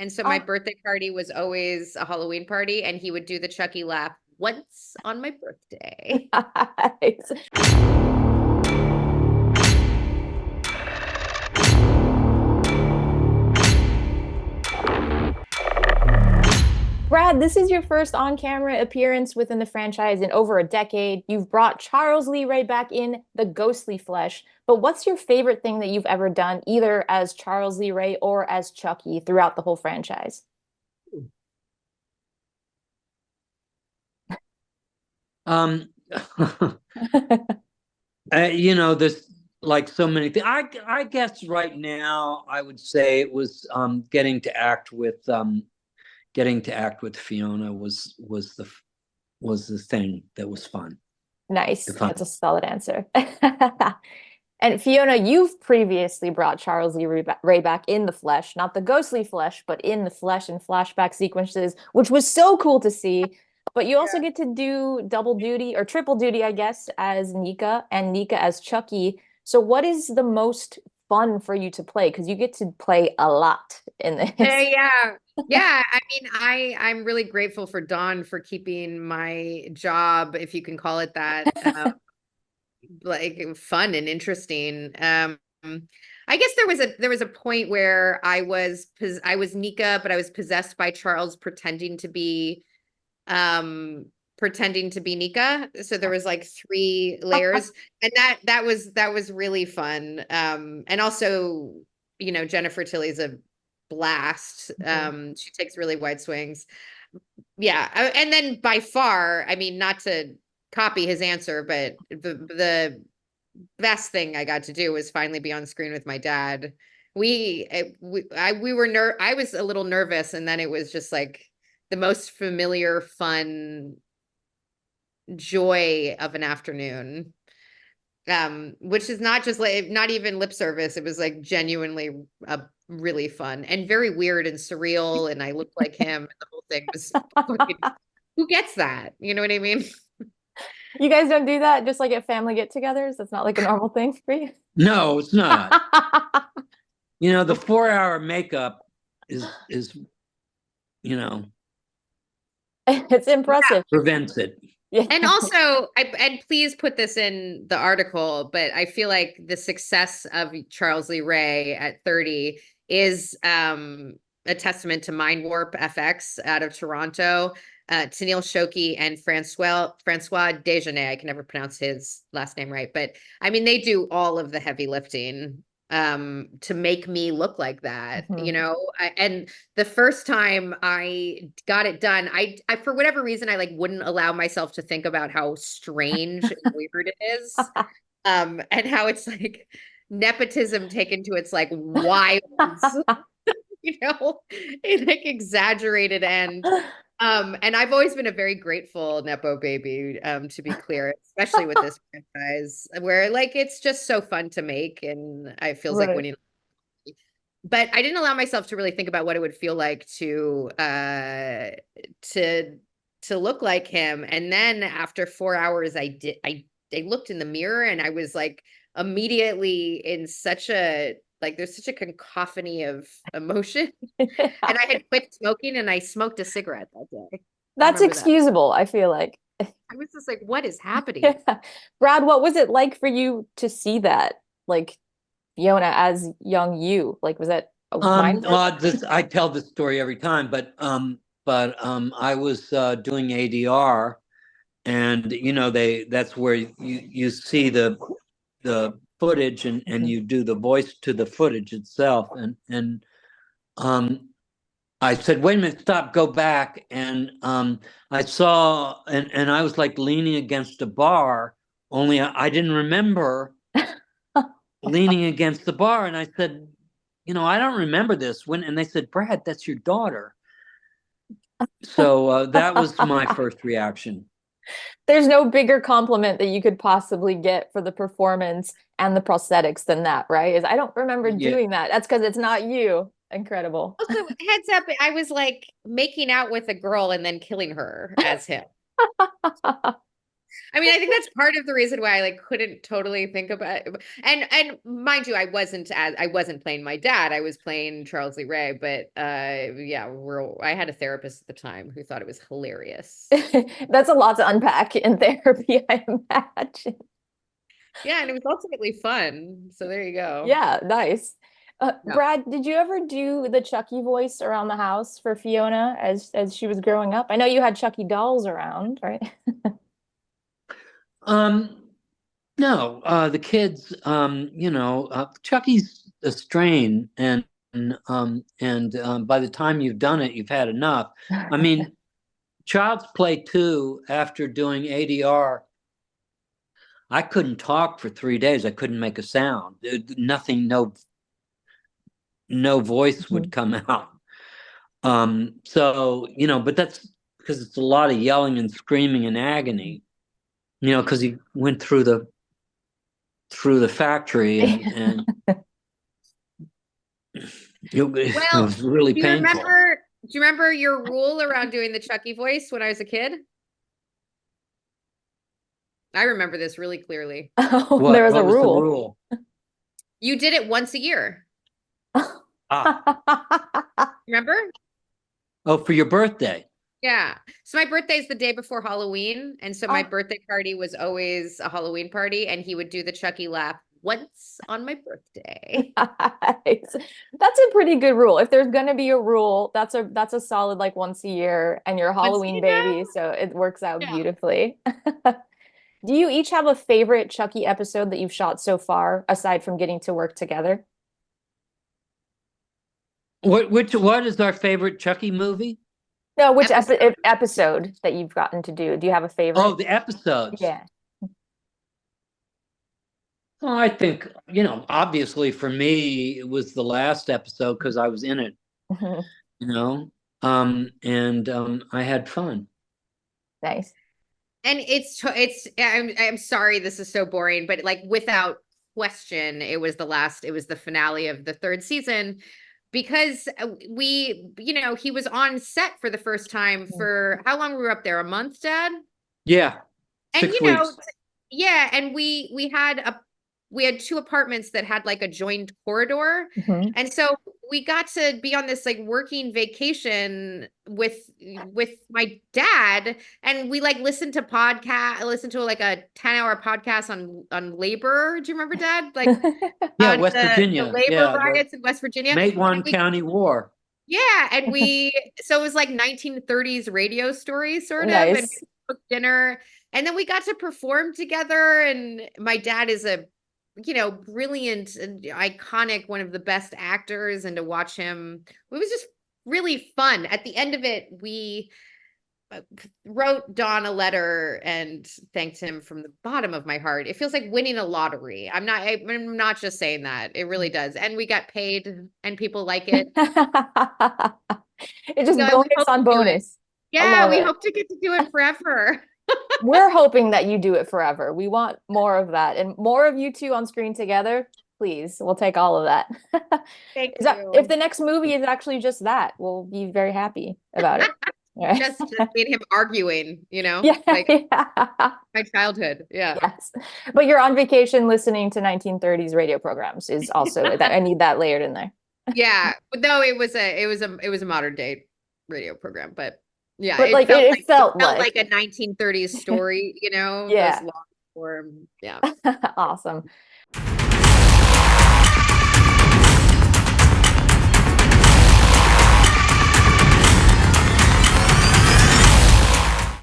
And so my birthday party was always a Halloween party, and he would do the Chucky laugh once on my birthday. Nice. Brad, this is your first on-camera appearance within the franchise in over a decade. You've brought Charles Lee Ray back in the ghostly flesh. But what's your favorite thing that you've ever done, either as Charles Lee Ray or as Chucky throughout the whole franchise? Um, there's like so many things. I guess right now I would say it was getting to act with Fiona was the thing that was fun. Nice. That's a solid answer. And Fiona, you've previously brought Charles Lee Ray back in the flesh, not the ghostly flesh, but in the flesh in flashback sequences, which was so cool to see. But you also get to do double duty or triple duty, I guess, as Nika and Nika as Chucky. So what is the most fun for you to play? Because you get to play a lot in this. Yeah. I mean, I'm really grateful for Dawn for keeping my job, if you can call it that, like fun and interesting. I guess there was a point where I was Nika, but I was possessed by Charles pretending to be Nika. So there was like 3 layers, and that was really fun. And also, Jennifer Tilly's a blast. She takes really wide swings. Yeah. And then by far, I mean, not to copy his answer, but the best thing I got to do was finally be on screen with my dad. I was a little nervous, and then it was just like the most familiar, fun joy of an afternoon. Which is not just like, not even lip service. It was like genuinely really fun and very weird and surreal. And I looked like him. And the whole thing was, who gets that? You know what I mean? You guys don't do that just like at family get-togethers? That's not like a normal thing for you? No, it's not. The 4-hour makeup is it's impressive. Prevents it. Yeah. And also, and please put this in the article, but I feel like the success of Charles Lee Ray at 30 is a testament to Mind Warp FX out of Toronto, Tennille Shoki and Francois Dejanay. I can never pronounce his last name right, but I mean, they do all of the heavy lifting to make me look like that, and the first time I got it done, I for whatever reason, I like wouldn't allow myself to think about how strange and weird it is. And how it's like nepotism taken to its like wild, it like exaggerated end. And I've always been a very grateful Nepo baby, to be clear, especially with this franchise, where like it's just so fun to make, and it feels like winning. But I didn't allow myself to really think about what it would feel like to look like him. And then after 4 hours, I looked in the mirror, and I was like immediately in such a there's such a cacophony of emotion. And I had quit smoking, and I smoked a cigarette that day. That's excusable, I feel like. I was just like, what is happening? Yeah. Brad, what was it like for you to see that? Like Fiona as young you? Like, was that a mind? Well, I tell this story every time, but I was doing ADR, and that's where you see the footage, and you do the voice to the footage itself, and I said, wait a minute, stop, go back. And I saw, and I was like leaning against a bar, only I didn't remember leaning against the bar. And I said, I don't remember this. And they said, Brad, that's your daughter. So that was my first reaction. There's no bigger compliment that you could possibly get for the performance and the prosthetics than that, right? I don't remember doing that. That's because it's not you. Incredible. Also, heads up, I was like making out with a girl and then killing her as him. I mean, I think that's part of the reason why I like couldn't totally think about it. And mind you, I wasn't playing my dad. I was playing Charles Lee Ray, but yeah, I had a therapist at the time who thought it was hilarious. That's a lot to unpack in therapy, I imagine. Yeah, and it was ultimately fun. So there you go. Yeah, nice. Yeah. Brad, did you ever do the Chucky voice around the house for Fiona as she was growing up? I know you had Chucky dolls around, right? No, the kids, Chucky's a strain, and by the time you've done it, you've had enough. I mean, Child's Play 2, after doing ADR, I couldn't talk for 3 days. I couldn't make a sound. Nothing, no voice would come out. So, but that's because it's a lot of yelling and screaming and agony, because he went through the factory and it was really painful. Do you remember your rule around doing the Chucky voice when I was a kid? I remember this really clearly. Oh, there was a rule. The rule? You did it once a year. Remember? Oh, for your birthday. Yeah. So my birthday is the day before Halloween. And so my birthday party was always a Halloween party, and he would do the Chucky laugh once on my birthday. Nice. That's a pretty good rule. If there's gonna be a rule, that's a solid like once a year, and you're a Halloween baby, so it works out beautifully. Do you each have a favorite Chucky episode that you've shot so far, aside from getting to work together? What is our favorite Chucky movie? No, which episode that you've gotten to do? Do you have a favorite? Oh, the episodes. Yeah. Well, I think, obviously for me, it was the last episode because I was in it, and I had fun. Nice. And I'm sorry, this is so boring, but like without question, it was the finale of the third season, because he was on set for the first time for how long were we up there? A month, Dad? Yeah. And 6 weeks. Yeah, and we had 2 apartments that had like a joined corridor. And so we got to be on this like working vacation with my dad, and we like listened to like a 10-hour podcast on labor. Do you remember, Dad? Like yeah, West Virginia. The labor riots in West Virginia. Matewan County War. Yeah, and so it was like 1930s radio stories sort of. Nice. And we cooked dinner, and then we got to perform together, and my dad is a brilliant and iconic, one of the best actors, and to watch him, it was just really fun. At the end of it, we wrote Don a letter and thanked him from the bottom of my heart. It feels like winning a lottery. I'm not just saying that. It really does. And we got paid, and people like it. It just bonus on bonus. Yeah, we hope to get to do it forever. We're hoping that you do it forever. We want more of that, and more of you two on screen together. Please, we'll take all of that. Thank you. If the next movie is actually just that, we'll be very happy about it. Right? Just made him arguing, Yeah, like my childhood. Yeah. Yes, but you're on vacation listening to 1930s radio programs is also that I need that layered in there. Yeah, but no, it was a modern day radio program, but yeah, but like it felt like a 1930s story, yeah, those long form. Yeah. Awesome.